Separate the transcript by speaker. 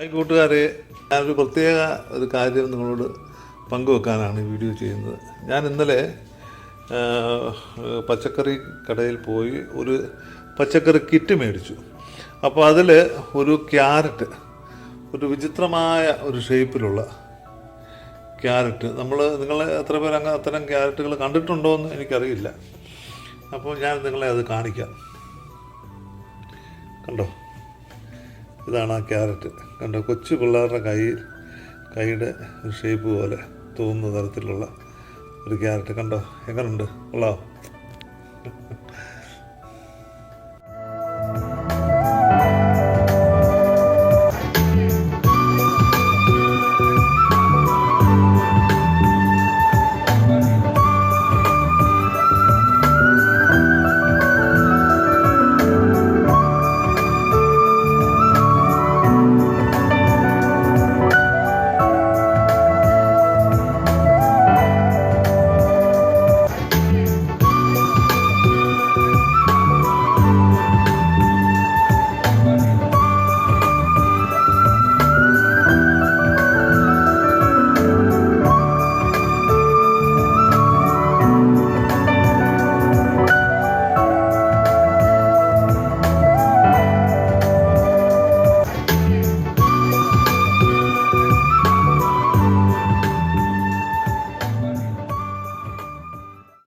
Speaker 1: Hi കൂട്ടുകാരെ, ഞാനൊരു പ്രത്യേക കാര്യം നിങ്ങളോട് പങ്കുവെക്കാനാണ് ഈ വീഡിയോ ചെയ്യുന്നത്. ഞാൻ ഇന്നലെ പച്ചക്കറി കടയിൽ പോയി ഒരു പച്ചക്കറി കിറ്റ് മേടിച്ചു. അപ്പോൾ അതിൽ ഒരു ക്യാരറ്റ്, ഒരു വിചിത്രമായ ഒരു ഷേപ്പിലുള്ള ക്യാരറ്റ്, നിങ്ങൾ എത്ര പേർ അത്തരം ക്യാരറ്റുകൾ കണ്ടിട്ടുണ്ടോ എന്ന് എനിക്കറിയില്ല. അപ്പോൾ ഞാൻ നിങ്ങളെ അത് കാണിക്കാം. കണ്ടോ, ഇതാണ് ആ ക്യാരറ്റ്. കണ്ടോ, കൊച്ചു പിള്ളേരുടെ കൈയുടെ ഒരു ഷേപ്പ് പോലെ തോന്നുന്ന തരത്തിലുള്ള ഒരു ക്യാരറ്റ്. കണ്ടോ, എങ്ങനെയുണ്ട്? കൊള്ളാം.